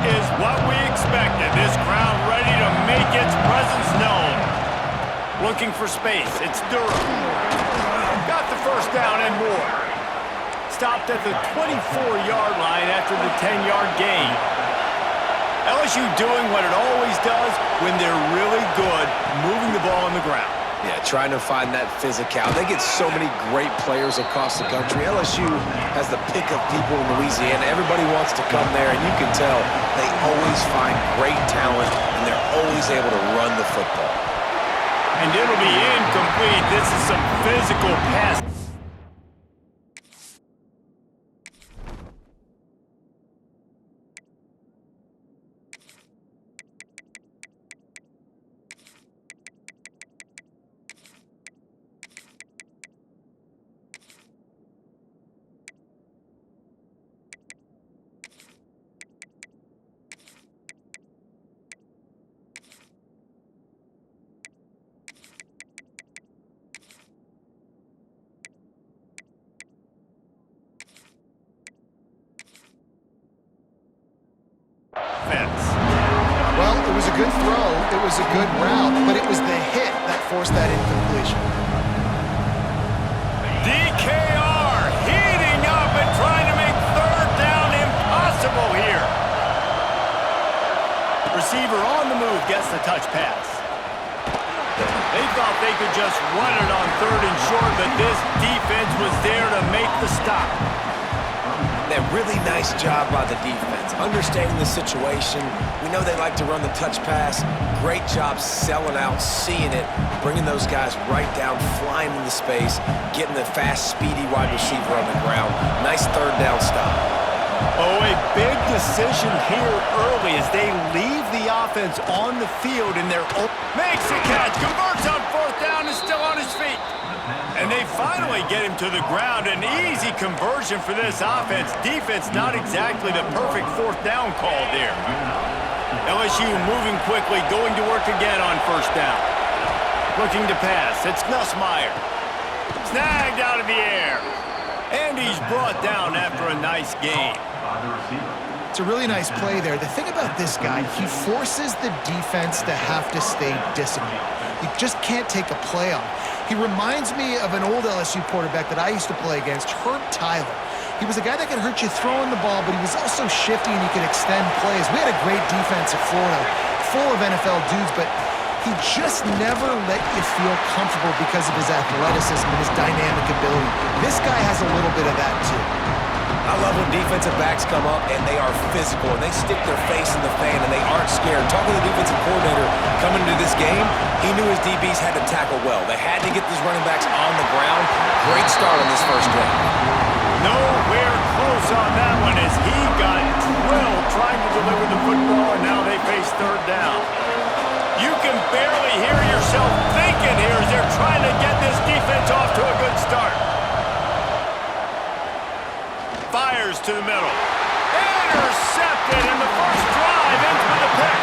is what we expected. This crowd ready to make its presence known. Looking for space. It's Durham. Got the first down and more. Stopped at the 24-yard line after the 10-yard gain. LSU doing what it always does when they're really good, moving the ball on the ground. Yeah, trying to find that physical. They get so many great players across the country. LSU has the pick of people in Louisiana. Everybody wants to come there, and you can tell they always find great talent, and they're always able to run the football. And it'll be incomplete. This is some physical pass. Well, it was a good throw, it was a good route, but it was the hit that forced that incompletion. DKR heating up and trying to make third down impossible here. Receiver on the move gets the touch pass. They thought they could just run it on third and short, but this defense was there to make the stop. That really nice job by the defense, understanding the situation. We know they like to run the touch pass. Great job selling out, seeing it, bringing those guys right down, flying into space, getting the fast, speedy wide receiver on the ground. Nice third down stop. Oh, a big decision here early as they leave the offense on the field in their own. Makes the catch, converts on fourth down, and still on his feet. And they finally get him to the ground. An easy conversion for this offense. Defense not exactly the perfect fourth down call there. LSU moving quickly, going to work again on first down. Looking to pass. It's Nussmeier. Snagged out of the air. And he's brought down after a nice gain. It's a really nice play there. The thing about this guy, he forces the defense to have to stay disciplined. You just can't take a play off. He reminds me of an old LSU quarterback that I used to play against, Herb Tyler. He was a guy that could hurt you throwing the ball, but he was also shifty and he could extend plays. We had a great defense at Florida, full of NFL dudes, but he just never let you feel comfortable because of his athleticism and his dynamic ability. This guy has a little bit of that too. I love when defensive backs come up and they are physical and they stick their face in the fan and they aren't scared. Talking to the defensive coordinator coming into this game, he knew his DBs had to tackle well. They had to get these running backs on the ground. Great start on this first drive. Nowhere close on that one as he got drilled trying to deliver the football, and now they face third down. You can barely hear yourself thinking here as they're trying to get this defense off to a good start. Fires to the middle. Intercepted in the first drive into the pick.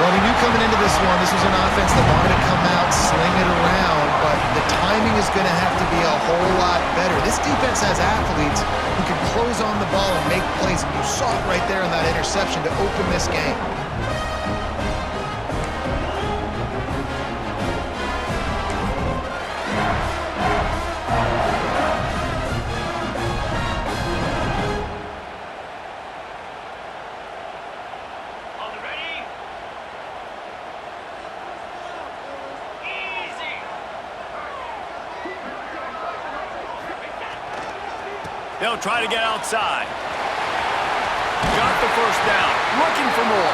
Well, we knew coming into this one, this was an offense that wanted to come out, sling it around, but the timing is going to have to be a whole lot better. This defense has athletes who can close on the ball and make plays, and you saw it right there in that interception to open this game. They'll try to get outside. Got the first down. Looking for more.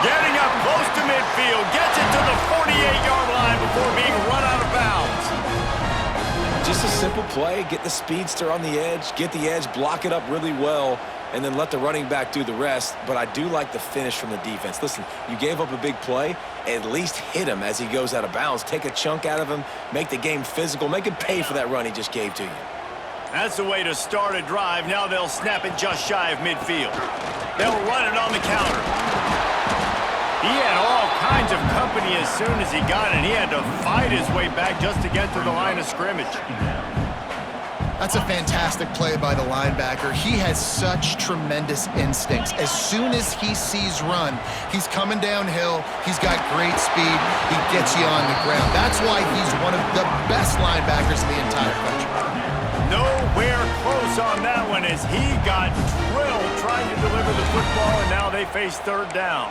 Getting up close to midfield. Gets it to the 48-yard line before being run out of bounds. Just a simple play. Get the speedster on the edge. Get the edge. Block it up really well. And then let the running back do the rest. But I do like the finish from the defense. Listen, you gave up a big play. At least hit him as he goes out of bounds. Take a chunk out of him. Make the game physical. Make him pay for that run he just gave to you. That's the way to start a drive. Now they'll snap it just shy of midfield. They'll run it on the counter. He had all kinds of company as soon as he got it. He had to fight his way back just to get to the line of scrimmage. That's a fantastic play by the linebacker. He has such tremendous instincts. As soon as he sees run, he's coming downhill. He's got great speed. He gets you on the ground. That's why he's one of the best linebackers in the entire country. Nowhere close on that one as he got drilled trying to deliver the football, and now they face third down.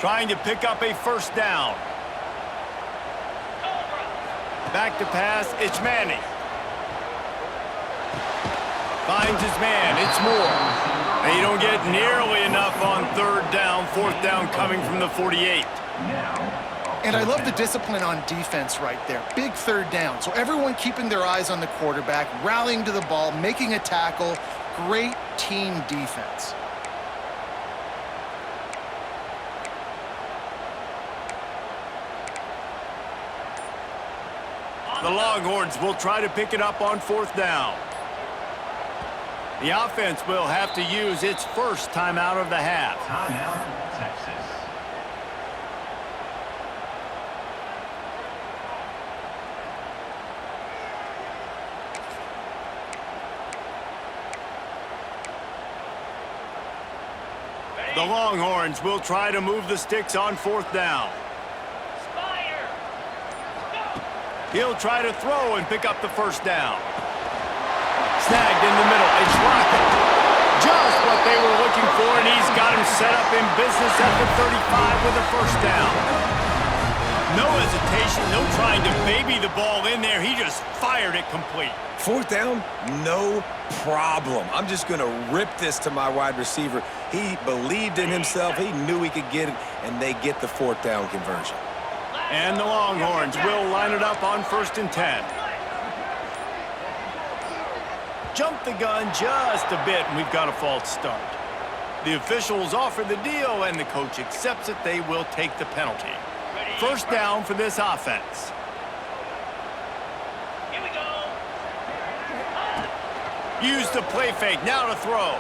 Trying to pick up a first down. Back to pass, it's Manning. Finds his man, it's Moore. They don't get nearly enough on third down, fourth down coming from the 48. And I love the discipline on defense right there. Big third down. So everyone keeping their eyes on the quarterback, rallying to the ball, making a tackle. Great team defense. The Longhorns will try to pick it up on fourth down. The offense will have to use its first timeout of the half. Timeout, Texas. The Longhorns will try to move the sticks on fourth down. He'll try to throw and pick up the first down. Snagged in the middle. It's Rocket. Just what they were looking for, and he's got him set up in business at the 35 with a first down. No hesitation, no trying to baby the ball in there. He just fired it complete. Fourth down, no problem. I'm just going to rip this to my wide receiver. He believed in himself. He knew he could get it, and they get the fourth down conversion. And the Longhorns will line it up on 1st and 10. Jump the gun just a bit, and we've got a false start. The officials offer the deal, and the coach accepts it. They will take the penalty. First down for this offense. Here we go. Use the play fake, now to throw.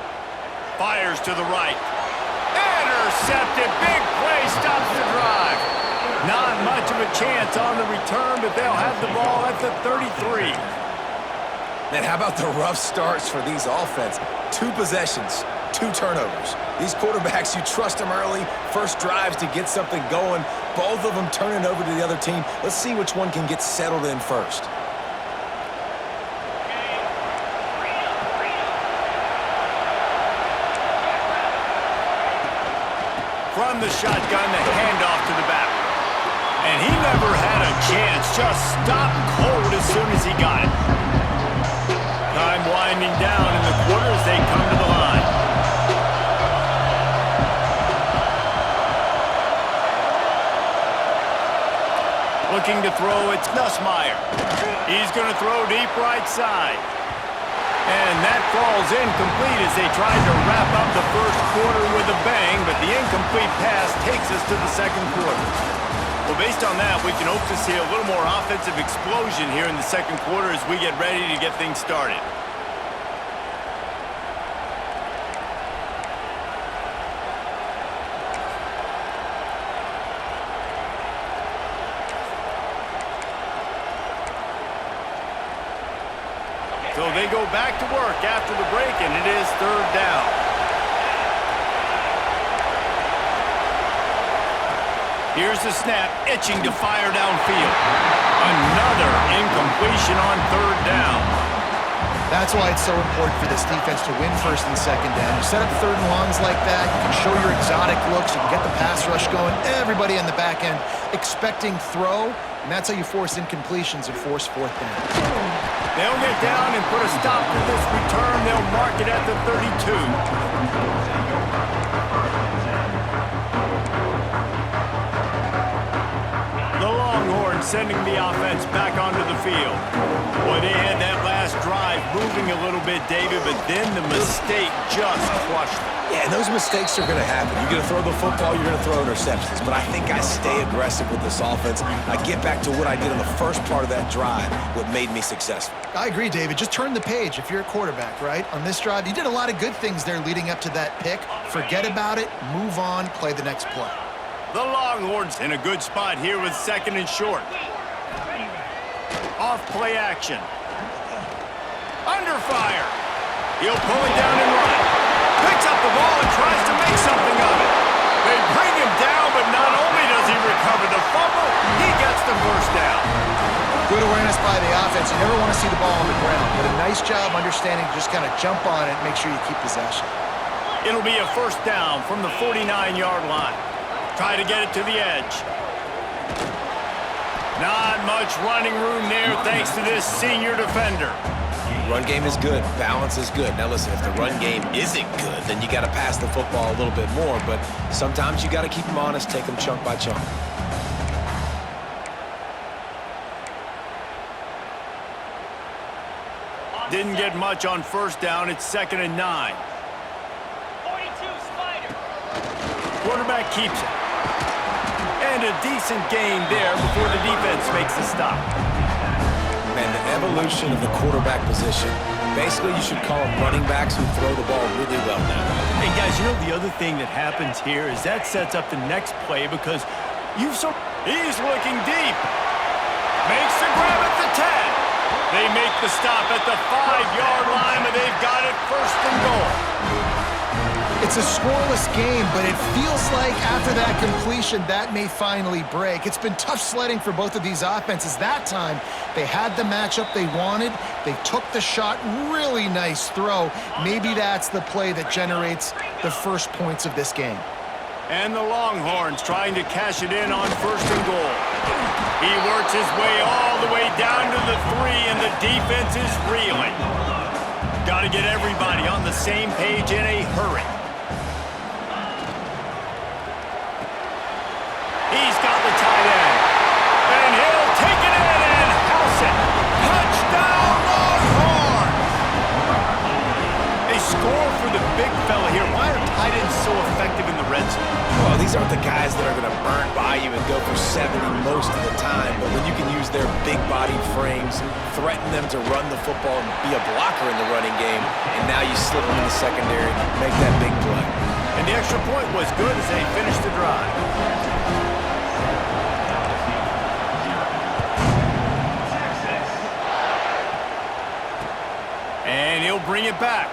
Fires to the right. Intercepted, big play, stops the drive. Not much of a chance on the return, but they'll have the ball at the 33. Man, how about the rough starts for these offense? 2 possessions, 2 turnovers. These quarterbacks, you trust them early, first drives to get something going. Both of them turning over to the other team. Let's see which one can get settled in first. From the shotgun, the handoff to the back. And he never had a chance, just stopped cold as soon as he got it. Time winding down in the quarter as they come to the line. Looking to throw, it's Nussmeier. He's going to throw deep right side. And that falls incomplete as they tried to wrap up the first quarter with a bang, but the incomplete pass takes us to the second quarter. Well, based on that, we can hope to see a little more offensive explosion here in the second quarter as we get ready to get things started. So they go back to work after the break, and it is third down. Here's the snap, itching to fire downfield. Another incompletion on third down. That's why it's so important for this defense to win first and second down. You set up third and longs like that, you can show your exotic looks, you can get the pass rush going, everybody on the back end expecting throw, and that's how you force incompletions and force fourth down. They'll get down and put a stop to this return. They'll mark it at the 32. The Longhorns sending the offense back onto the field. Boy, they had that last drive moving a little bit, David, but then the mistake just crushed them. Yeah, and those mistakes are going to happen. You're going to throw the football, you're going to throw interceptions. But I think I stay aggressive with this offense. I get back to what I did in the first part of that drive, what made me successful. I agree, David. Just turn the page if you're a quarterback, right? On this drive, you did a lot of good things there leading up to that pick. Forget about it, move on, play the next play. The Longhorns in a good spot here with second and short. Off play action. Under fire. He'll pull it down and run. Picks up the ball and tries to make something of it. They bring him down, but not only does he recover the fumble, he gets the first down. Good awareness by the offense. You never want to see the ball on the ground, but a nice job understanding to just kind of jump on it and make sure you keep possession. It'll be a first down from the 49-yard line. Try to get it to the edge. Not much running room there thanks to this senior defender. Run game is good. Balance is good. Now listen, if the run game isn't good, then you got to pass the football a little bit more. But sometimes you got to keep them honest, take them chunk by chunk. Didn't get much on first down. It's 2nd and 9. 42 Spider. Quarterback keeps it. And a decent gain there before the defense makes the stop. Man, the evolution of the quarterback position, basically you should call them running backs who throw the ball really well now. Hey, guys, you know the other thing that happens here is that sets up the next play because he's looking deep. Makes the grab at the 10. They make the stop at the 5-yard line, and they've got it 1st and goal. It's a scoreless game, but it feels like after that completion, that may finally break. It's been tough sledding for both of these offenses. That time, they had the matchup they wanted. They took the shot. Really nice throw. Maybe that's the play that generates the first points of this game. And the Longhorns trying to cash it in on 1st and goal. He works his way all the way down to the 3, and the defense is reeling. Got to get everybody on the same page in a hurry. He's got the tight end. And he'll take it in and house it. Touchdown, Longhorns! A score for the big fella here. Why are tight ends so effective in the red zone? Well, these aren't the guys that are going to burn by you and go for 70 most of the time, but when you can use their big-bodied frames, threaten them to run the football and be a blocker in the running game, and now you slip them in the secondary, make that big play. And the extra point was good as they finished the drive. And he'll bring it back.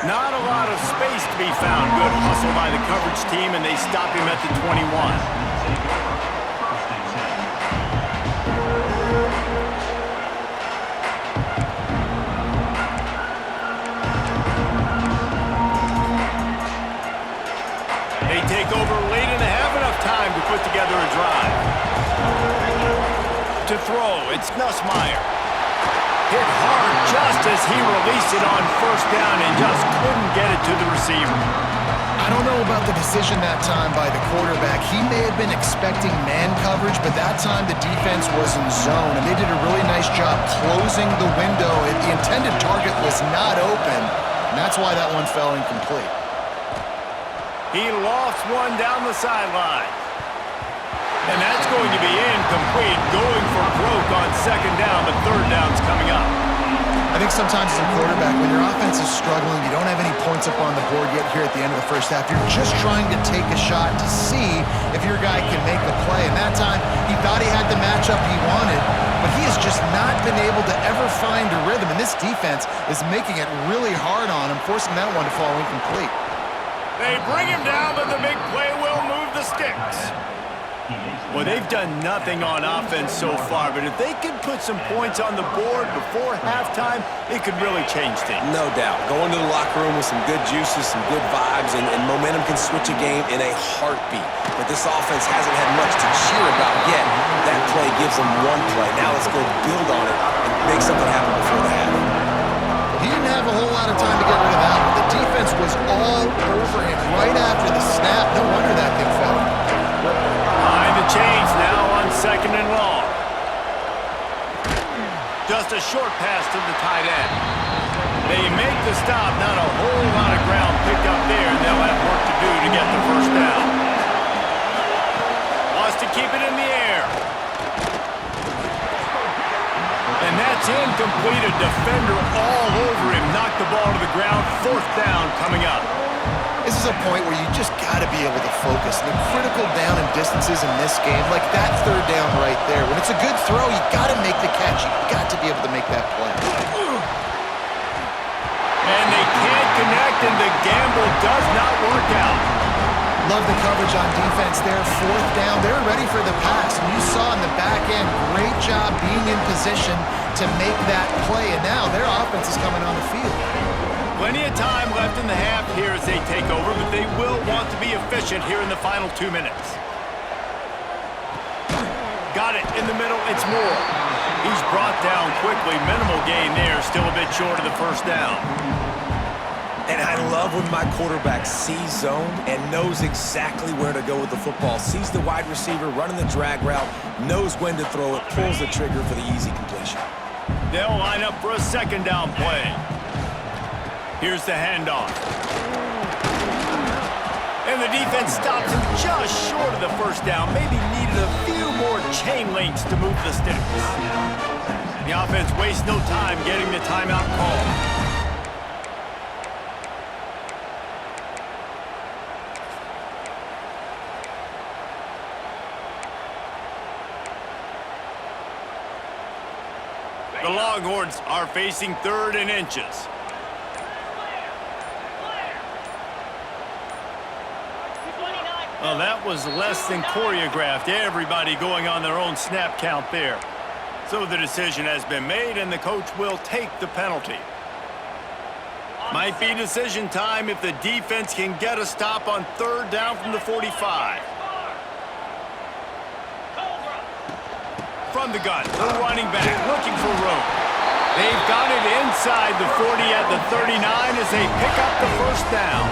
Not a lot of space to be found. Good hustle by the coverage team, and they stop him at the 21. They take over late and have enough time to put together a drive. To throw, it's Nussmeier. Hit hard just as he released it on 1st down and just couldn't get it to the receiver. I don't know about the decision that time by the quarterback. He may have been expecting man coverage, but that time the defense was in zone, and they did a really nice job closing the window. The intended target was not open, and that's why that one fell incomplete. He lost one down the sideline. And that's going to be incomplete, going for broke on 2nd down, but 3rd down's coming up. I think sometimes as a quarterback, when your offense is struggling, you don't have any points up on the board yet here at the end of the first half. You're just trying to take a shot to see if your guy can make a play. And that time, he thought he had the matchup he wanted, but he has just not been able to ever find a rhythm. And this defense is making it really hard on him, forcing that one to fall incomplete. They bring him down, but the big play will move the sticks. Well, they've done nothing on offense so far, but if they could put some points on the board before halftime, it could really change things. No doubt. Go into the locker room with some good juices, some good vibes, and momentum can switch a game in a heartbeat. But this offense hasn't had much to cheer about yet. That play gives them one play. Now let's go build on it and make something happen before the half. He didn't have a whole lot of time to get rid of that one. The defense was all over him right after the snap. No wonder that thing fell. Behind the chains now on 2nd and long. Just a short pass to the tight end. They make the stop. Not a whole lot of ground picked up there, and they'll have work to do to get the 1st down. Wants to keep it in the air. And that's incomplete. A defender all over him. Knocked the ball to the ground. 4th down coming up. This is is a point where you just got to be able to focus. The critical down and distances in this game, like that third down right there. When it's a good throw, you got to make the catch. You got to be able to make that play. And they can't connect, and the gamble does not work out. Love the coverage on defense there. Fourth down, they're ready for the pass. And you saw in the back end, great job being in position to make that play. And now their offense is coming on the field. Plenty of time left in the half here as they take over, but they will want to be efficient here in the final 2 minutes. Got it in the middle, it's Moore. He's brought down quickly. Minimal gain there, still a bit short of the first down. And I love when my quarterback sees zone and knows exactly where to go with the football. Sees the wide receiver running the drag route, knows when to throw it, pulls the trigger for the easy completion. They'll line up for a second down play. Here's the handoff. And the defense stops him just short of the first down. Maybe needed a few more chain links to move the sticks. The offense wastes no time getting the timeout call. The Longhorns are facing 3rd and inches. Well, that was less than choreographed. Everybody going on their own snap count there. So the decision has been made, and the coach will take the penalty. Might be decision time if the defense can get a stop on 3rd down from the 45. From the gun, the running back looking for room. They've got it inside the 40 at the 39 as they pick up the first down.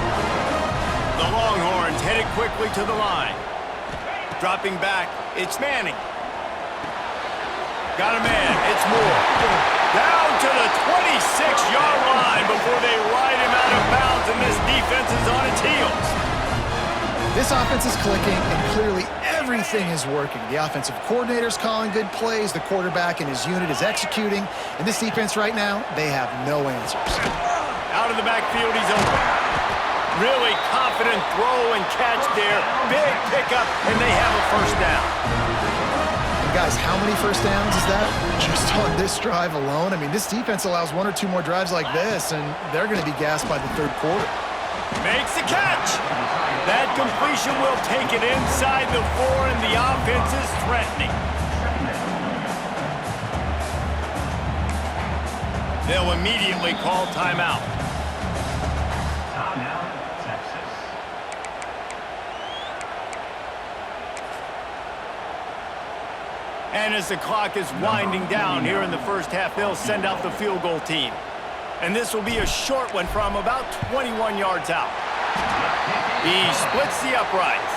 The Longhorns headed quickly to the line. Dropping back, it's Manning. Got a man, it's Moore. Down to the 26-yard line before they ride him out of bounds, and this defense is on its heels. This offense is clicking, and clearly everything is working. The offensive coordinator's calling good plays. The quarterback and his unit is executing. And this defense right now, they have no answers. Out of the backfield, he's open. Really confident throw and catch there. Big pickup, and they have a first down. And guys, how many first downs is that? Just on this drive alone? I mean, this defense allows 1 or 2 more drives like this, and they're going to be gassed by the 3rd quarter. Makes the catch. That completion will take it inside the 4, and the offense is threatening. They'll immediately call timeout. And as the clock is winding down here in the first half, they'll send out the field goal team. And this will be a short one from about 21 yards out. He splits the uprights,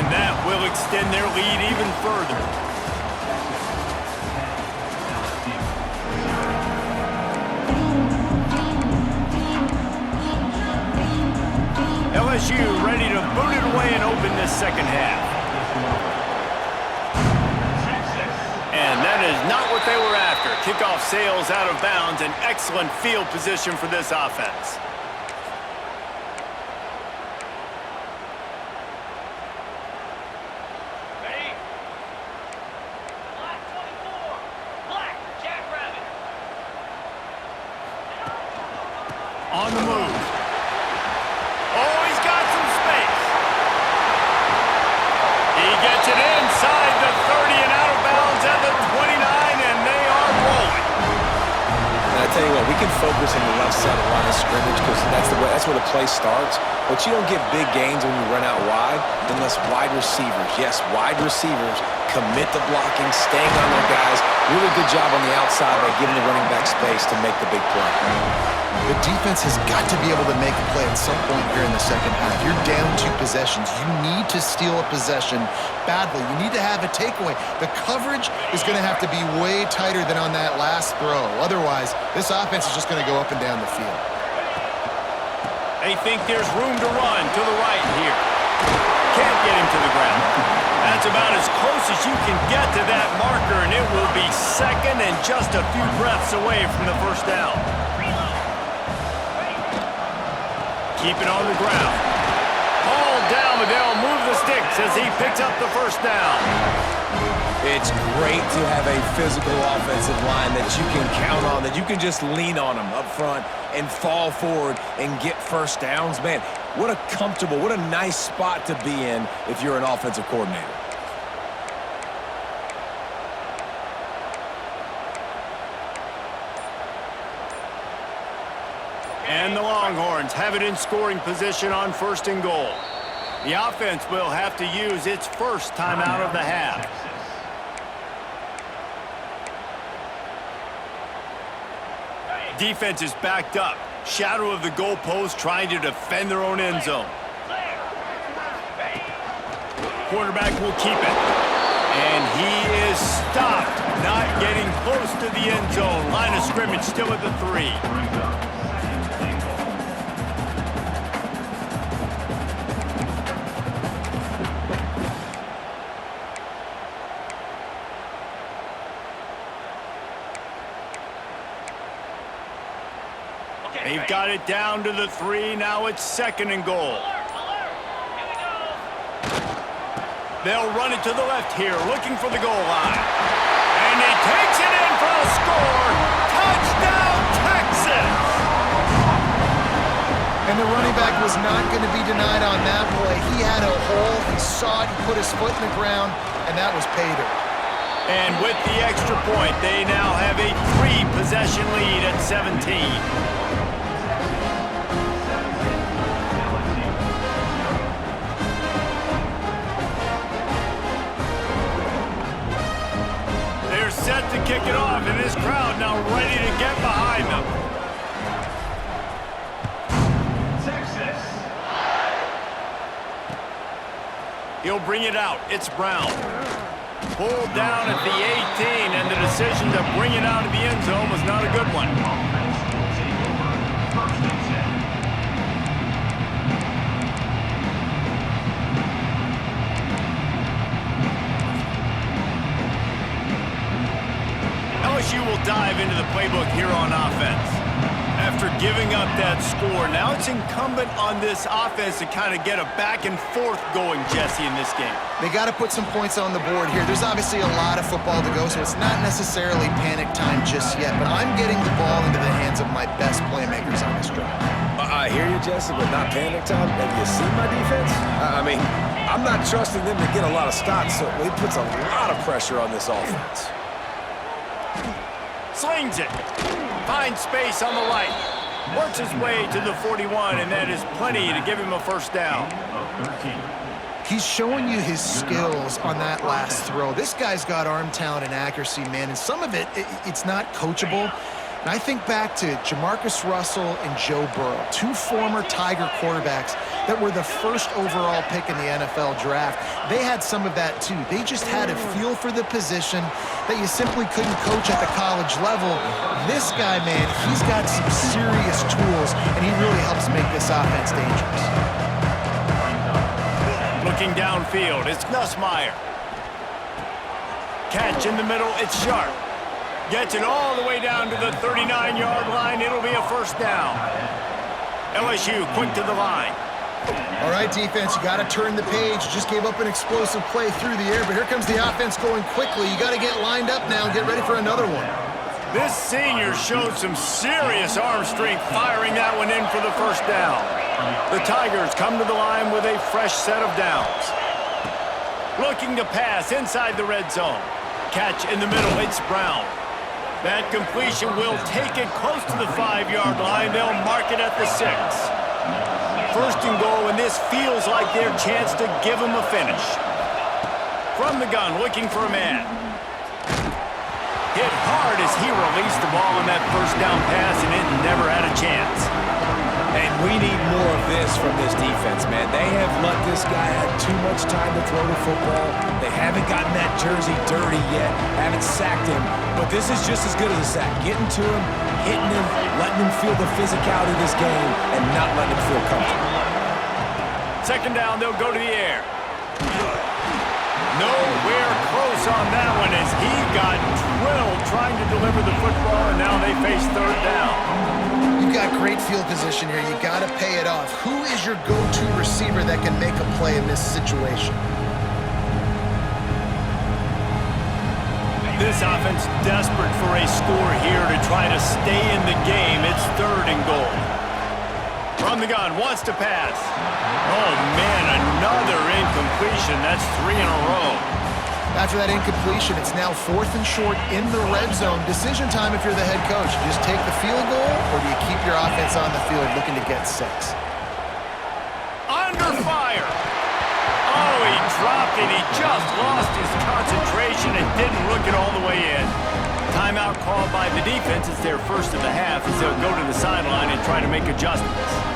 and that will extend their lead even further. LSU ready to boot it away and open this second half. And that is not what they were after. Kickoff sails out of bounds, and excellent field position for this offense. On the move. Oh, he's got some space. He gets it inside the 30 and out of bounds at the 29, and they are rolling. And I tell you what, we can focus on the left side of the line of scrimmage because that's where the play starts. But you don't get big gains when you run out wide unless wide receivers, yes, wide receivers, commit to blocking, staying on their guys. Really good job on the outside by giving the running back space to make the big play. The defense has got to be able to make a play at some point here in the second half. You're down 2 possessions. You need to steal a possession badly. You need to have a takeaway. The coverage is going to have to be way tighter than on that last throw. Otherwise, this offense is just going to go up and down the field. They think there's room to run to the right here. Can't get him to the ground. That's about as close as you can get to that marker, and it will be second and just a few breaths away from the first down. Keep it on the ground. Hauled down, but they'll move the sticks as he picks up the first down. It's great to have a physical offensive line that you can count on, that you can just lean on them up front and fall forward and get first downs. Man, what a comfortable, what a nice spot to be in if you're an offensive coordinator. And the Longhorns have it in scoring position on 1st and goal. The offense will have to use its first timeout of the half. Defense is backed up. Shadow of the goalpost trying to defend their own end zone. Quarterback will keep it. And he is stopped. Not getting close to the end zone. Line of scrimmage still at the 3. They've got it down to the 3. Now it's 2nd and goal. They'll run it to the left here, looking for the goal line. And he takes it in for a score. Touchdown, Texas! And the running back was not going to be denied on that play. He had a hole. He saw it. He put his foot in the ground, and that was pay dirt. And with the extra point, they now have a 3-possession lead at 17. Set to kick it off, and this crowd now ready to get behind them. Texas. He'll bring it out. It's Brown. Pulled down at the 18, and the decision to bring it out of the end zone was not a good one. LSU will dive into the playbook here on offense. After giving up that score, now it's incumbent on this offense to kind of get a back and forth going, Jesse, in this game. They got to put some points on the board here. There's obviously a lot of football to go, so it's not necessarily panic time just yet, but I'm getting the ball into the hands of my best playmakers on this drive. I hear you, Jesse, but not panic time. Have you seen my defense? I mean, I'm not trusting them to get a lot of stops, so it puts a lot of pressure on this offense. Slings it. Finds space on the right. Works his way to the 41, and that is plenty to give him a first down. He's showing you his skills on that last throw. This guy's got arm talent and accuracy, man, and some of it's not coachable. And I think back to Jamarcus Russell and Joe Burrow, 2 former Tiger quarterbacks that were the first overall pick in the NFL draft. They had some of that too. They just had a feel for the position that you simply couldn't coach at the college level. This guy, man, he's got some serious tools, and he really helps make this offense dangerous. Looking downfield, it's Nussmeier. Catch in the middle, it's Sharp. Gets it all the way down to the 39-yard line. It'll be a first down. LSU quick to the line. All right, defense, you got to turn the page. You just gave up an explosive play through the air, but here comes the offense going quickly. You got to get lined up now and get ready for another one. This senior showed some serious arm strength firing that one in for the first down. The Tigers come to the line with a fresh set of downs. Looking to pass inside the red zone. Catch in the middle, it's Brown. That completion will take it close to the 5-yard line. They'll mark it at the 6. First and goal, and this feels like their chance to give them a finish. From the gun, looking for a man. Hit hard as he released the ball on that first down pass, and it never had a chance. And we need more of this from this defense, man. They have let this guy have too much time to throw the football. They haven't gotten that jersey dirty yet, haven't sacked him. But this is just as good as a sack. Getting to him, hitting him, letting him feel the physicality of this game, and not letting him feel comfortable. Second down, they'll go to the air. Nowhere close on that one as he got drilled trying to deliver the football, and now they face third down. You've got great field position here. You got to pay it off. Who is your go-to receiver that can make a play in this situation? This offense desperate for a score here to try to stay in the game. It's third and goal. From the gun, wants to pass. Oh, man, another incompletion. That's 3 in a row. After that incompletion, it's now 4th and short in the red zone. Decision time if you're the head coach. You just take the field goal, or do you keep your offense on the field looking to get 6? Under fire. Oh, he dropped it. He just lost his concentration and didn't look it all the way in. Timeout called by the defense. It's their first of the half as they'll go to the sideline and try to make adjustments.